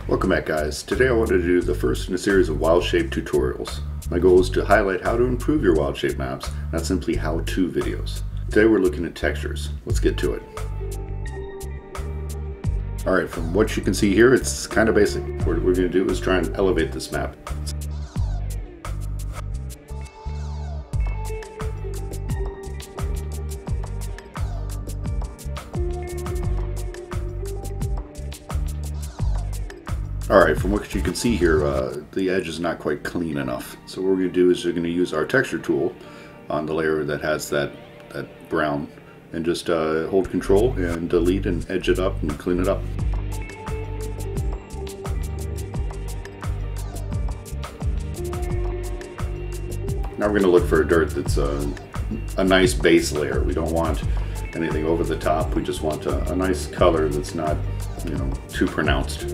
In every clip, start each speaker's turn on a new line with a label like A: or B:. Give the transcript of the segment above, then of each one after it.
A: Welcome back, guys. Today I wanted to do the first in a series of Wildshape tutorials. My goal is to highlight how to improve your Wildshape maps, not simply how-to videos. Today we're looking at textures. Let's get to it. Alright, from what you can see here, it's kind of basic. What we're going to do is try and elevate this map. Alright, from what you can see here, the edge is not quite clean enough. So what we're going to do is we're going to use our texture tool on the layer that has that brown and just hold control and delete and edge it up and clean it up. Now we're going to look for a dirt that's a nice base layer. We don't want anything over the top. We just want a nice color that's not, too pronounced.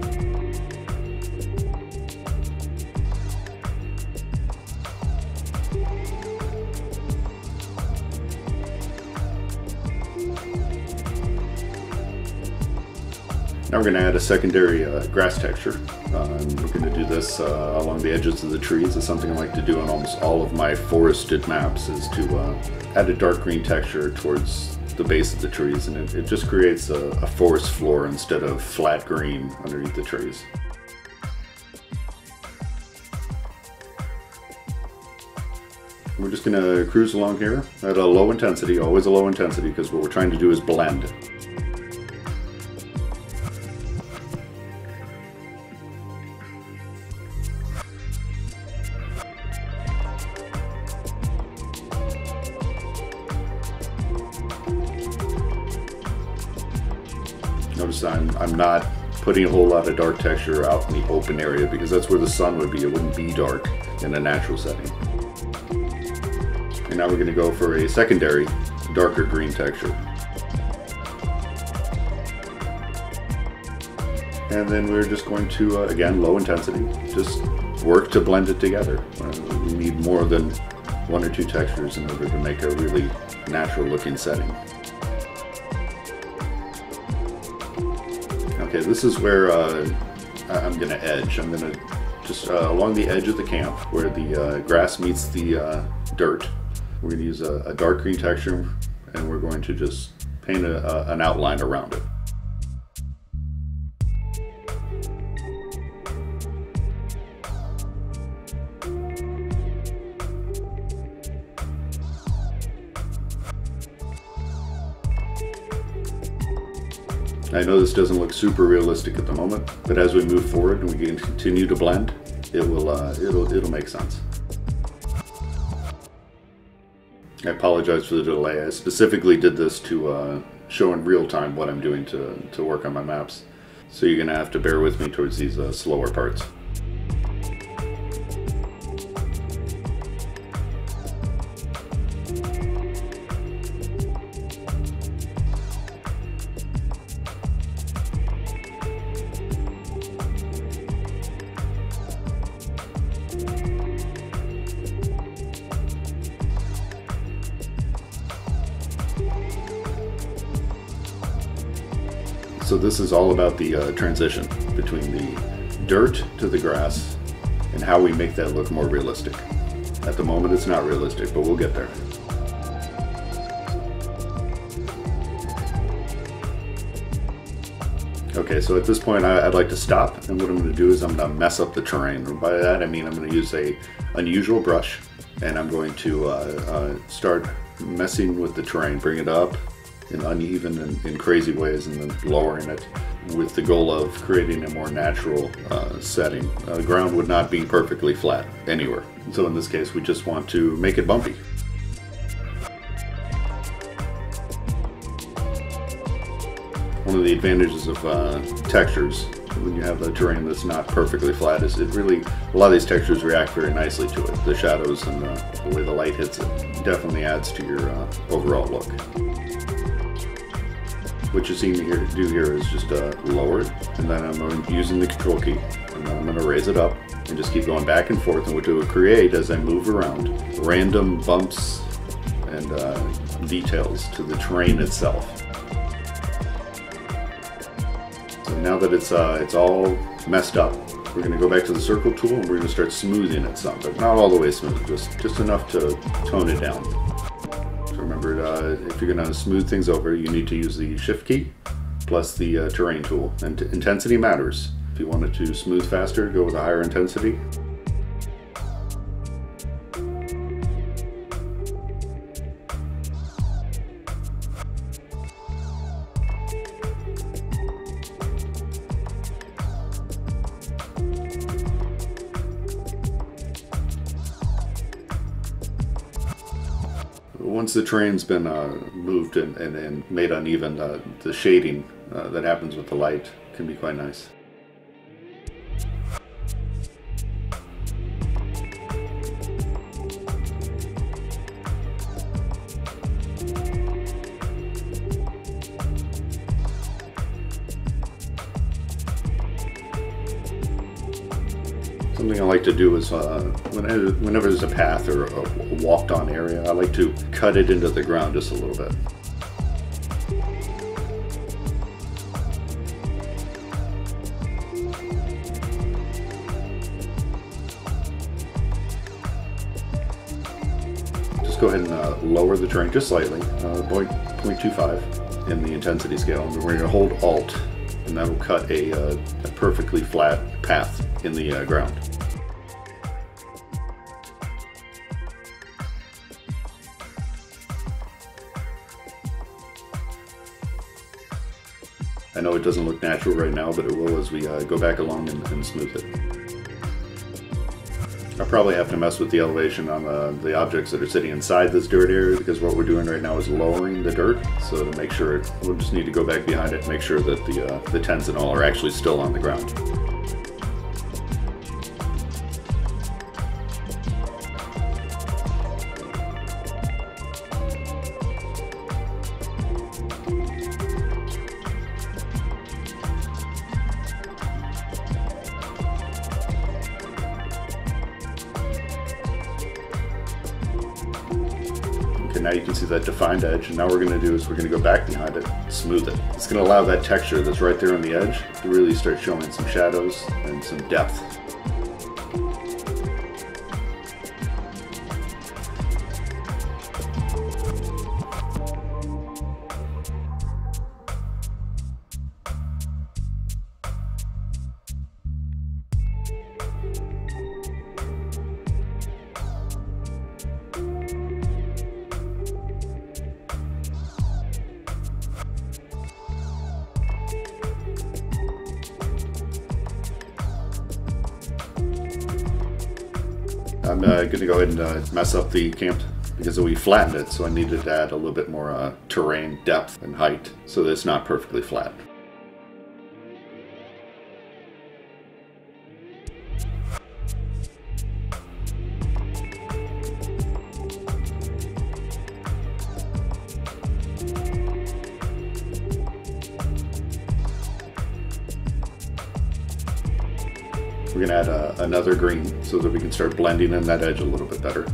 A: Now we're going to add a secondary grass texture. We're going to do this along the edges of the trees. It's something I like to do on almost all of my forested maps, is to add a dark green texture towards the base of the trees, and it just creates a forest floor instead of flat green underneath the trees. We're just going to cruise along here at a low intensity, always a low intensity, because what we're trying to do is blend. Notice I'm not putting a whole lot of dark texture out in the open area, because that's where the sun would be. It wouldn't be dark in a natural setting. And now we're going to go for a secondary darker green texture. And then we're just going to, again, low intensity, just work to blend it together. We need more than one or two textures in order to make a really natural looking setting. Okay, this is where I'm going to edge. I'm going to just along the edge of the camp where the grass meets the dirt. We're going to use a dark green texture, and we're going to just paint an outline around it. I know this doesn't look super realistic at the moment, but as we move forward and we can continue to blend, it'll make sense. I apologize for the delay. I specifically did this to show in real time what I'm doing to work on my maps. So you're gonna have to bear with me towards these slower parts. So this is all about the transition between the dirt to the grass and how we make that look more realistic. At the moment it's not realistic, but we'll get there. Okay, so at this point I'd like to stop, and what I'm going to do is I'm going to mess up the terrain. And by that I mean I'm going to use a unusual brush, and I'm going to start messing with the terrain, bring it up in uneven and in crazy ways, and then lowering it with the goal of creating a more natural setting. The ground would not be perfectly flat anywhere. So in this case we just want to make it bumpy. One of the advantages of textures when you have a terrain that's not perfectly flat is a lot of these textures react very nicely to it. The shadows and the way the light hits it definitely adds to your overall look. What you see me do here is just lower it, and then I'm using the control key, and then I'm going to raise it up and just keep going back and forth. And what it will create as I move around, random bumps and details to the terrain itself. So now that it's all messed up, we're going to go back to the circle tool and we're going to start smoothing it some, but not all the way smooth, just enough to tone it down. So remember, if you're going to smooth things over, you need to use the shift key plus the terrain tool, and intensity matters. If you want it to smooth faster, go with a higher intensity. Once the terrain's been moved and made uneven, the shading that happens with the light can be quite nice. Something I like to do is whenever there's a path or a walked on area, I like to cut it into the ground just a little bit. Just go ahead and lower the terrain just slightly, 0.25 in the intensity scale. And we're going to hold Alt, and that'll cut a perfectly flat path in the ground. I know it doesn't look natural right now, but it will as we go back along and smooth it. I probably have to mess with the elevation on the objects that are sitting inside this dirt area, because what we're doing right now is lowering the dirt. So to make sure, we'll just need to go back behind it and make sure that the tents and all are actually still on the ground. Okay, now you can see that defined edge, and now what we're going to do is we're going to go back behind it, smooth it. It's going to allow that texture that's right there on the edge to really start showing some shadows and some depth. I'm going to go ahead and mess up the camp because we flattened it, so I needed to add a little bit more terrain depth and height so that it's not perfectly flat. We're going to add another green so that we can start blending in that edge a little bit better.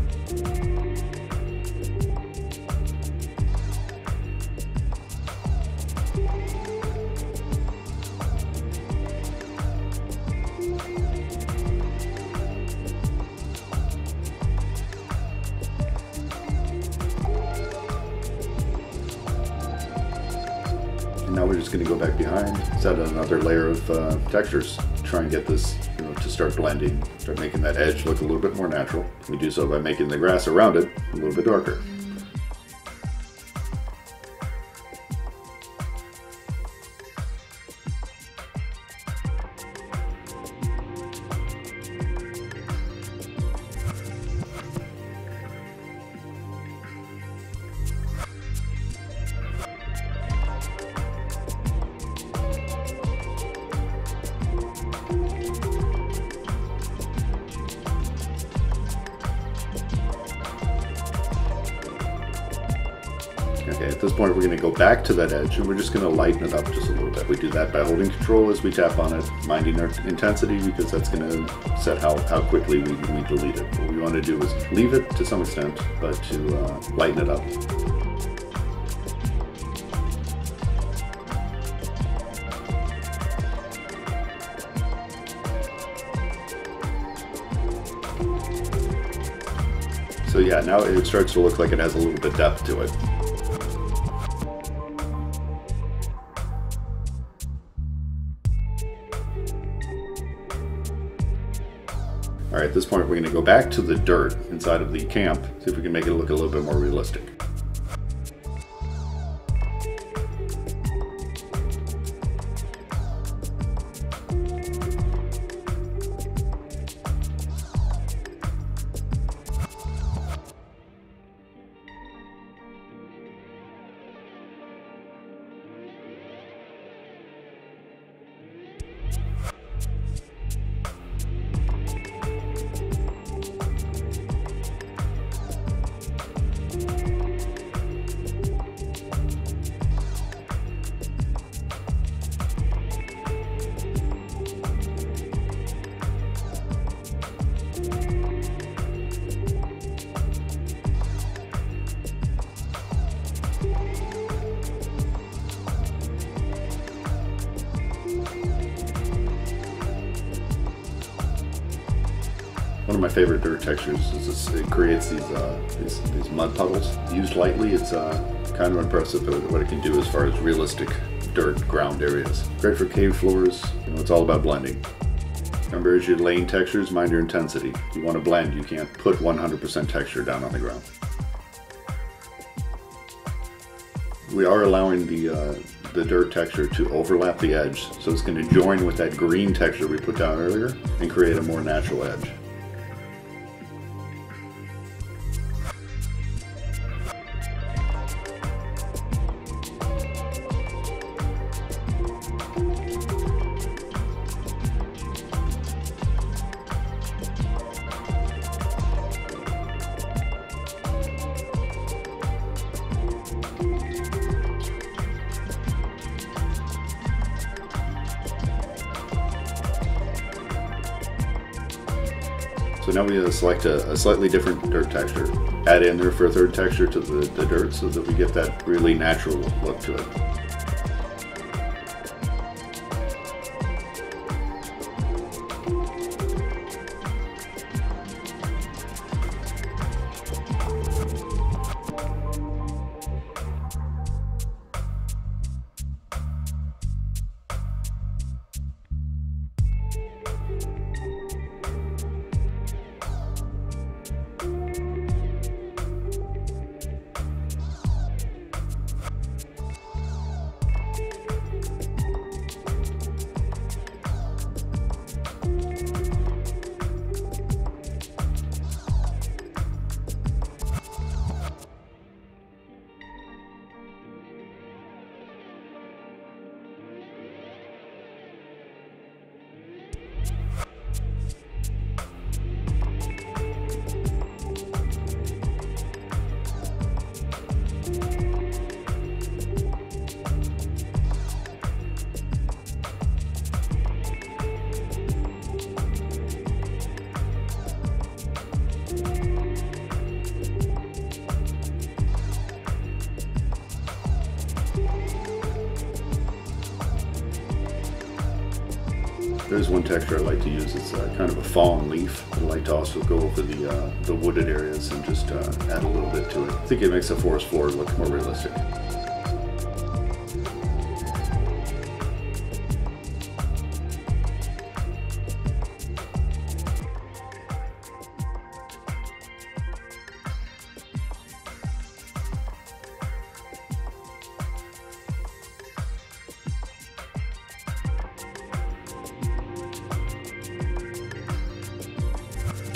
A: And now we're just going to go back behind, set another layer of textures. Try and get this to start blending, start making that edge look a little bit more natural. We do so by making the grass around it a little bit darker. Okay, at this point we're going to go back to that edge and we're just going to lighten it up just a little bit. We do that by holding control as we tap on it, minding our intensity because that's going to set how quickly we delete it. What we want to do is leave it to some extent, but to lighten it up. yeah, now it starts to look like it has a little bit of depth to it. All right, at this point we're going to go back to the dirt inside of the camp, see if we can make it look a little bit more realistic. One of my favorite dirt textures is this, it creates these mud puddles. Used lightly, it's kind of impressive what it can do as far as realistic dirt ground areas. Great for cave floors. You know, it's all about blending. Remember, as you're laying textures, mind your intensity. If you want to blend, you can't put 100% texture down on the ground. We are allowing the dirt texture to overlap the edge, so it's going to join with that green texture we put down earlier and create a more natural edge. So now we select a slightly different dirt texture, add in there for a third texture to the dirt so that we get that really natural look to it. There's one texture I like to use. It's kind of a fallen leaf. I like to also go over the wooded areas and just add a little bit to it. I think it makes the forest floor look more realistic.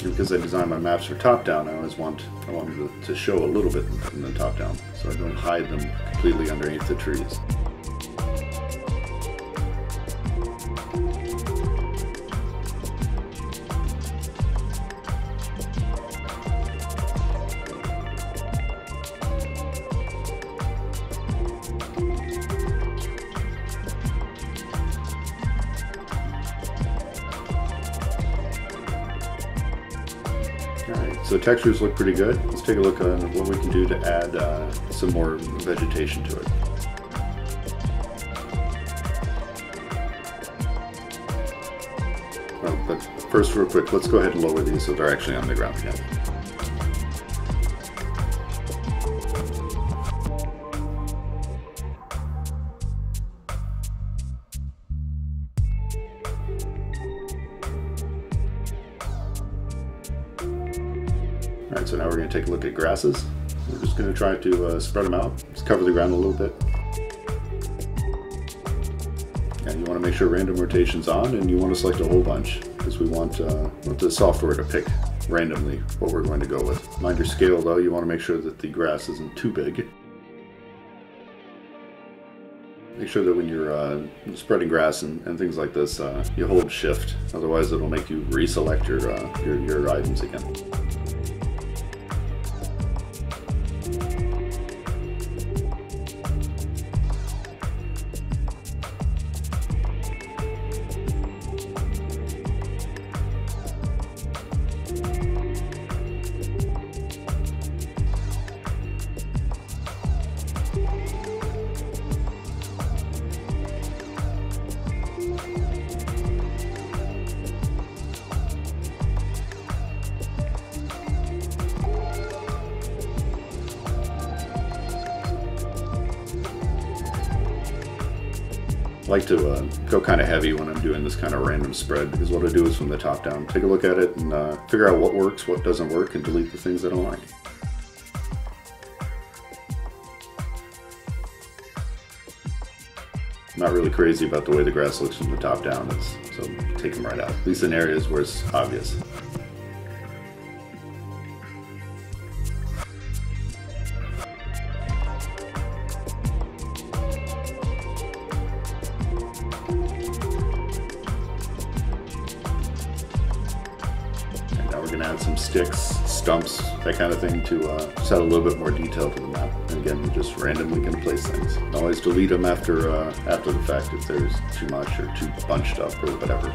A: Because I designed my maps for top-down, I want them to show a little bit in the top-down, so I don't hide them completely underneath the trees. So textures look pretty good. Let's take a look at what we can do to add some more vegetation to it. Well, but first, real quick, let's go ahead and lower these so they're actually on the ground again. Alright, so now we're going to take a look at grasses. We're just going to try to spread them out, just cover the ground a little bit. And you want to make sure random rotation's on, and you want to select a whole bunch, because we want the software to pick randomly what we're going to go with. Mind your scale though, you want to make sure that the grass isn't too big. Make sure that when you're spreading grass and things like this, you hold shift, otherwise it'll make you reselect your items again. I like to go kind of heavy when I'm doing this kind of random spread, because what I do is from the top down, take a look at it and figure out what works, what doesn't work, and delete the things I don't like. I'm not really crazy about the way the grass looks from the top down, so take them right out, at least in areas where it's obvious. We're going to add some sticks, stumps, that kind of thing to just add a little bit more detail to the map. And again, we're just randomly going to place things. Always delete them after the fact if there's too much or too bunched up or whatever.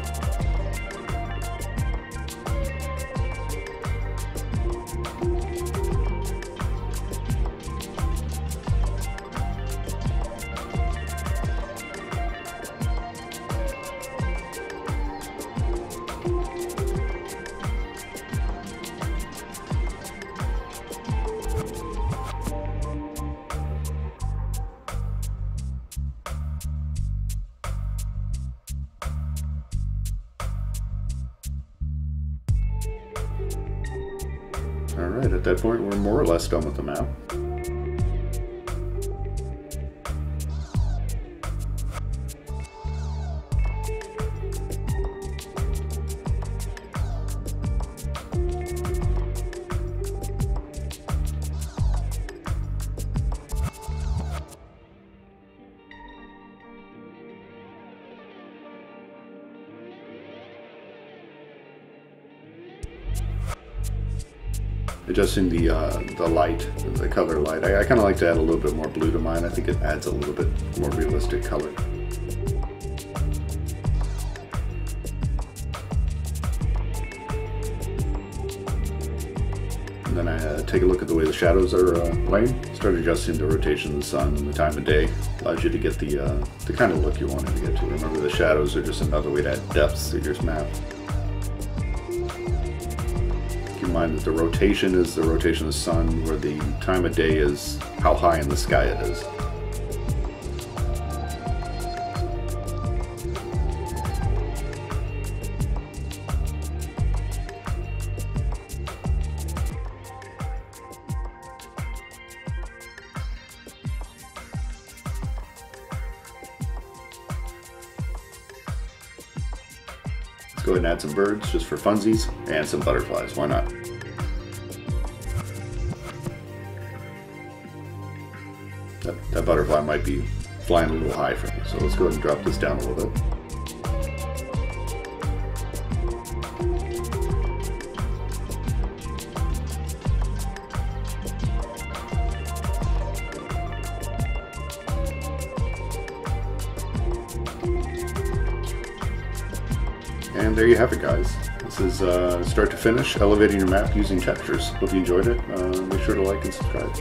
A: Alright, at that point we're more or less done with the map. Adjusting the light, the color light. I kind of like to add a little bit more blue to mine. I think it adds a little bit more realistic color. And then I take a look at the way the shadows are laying. Start adjusting the rotation of the sun and the time of day. Allows you to get the kind of look you wanted to get to. Remember, the shadows are just another way to add depth to your map. Mind that the rotation is the rotation of the sun, where the time of day is how high in the sky it is. Go ahead and add some birds just for funsies, and some butterflies, why not? That butterfly might be flying a little high for me, so let's go ahead and drop this down a little bit. And there you have it, guys. This is start to finish, elevating your map using textures. Hope you enjoyed it. Make sure to like and subscribe.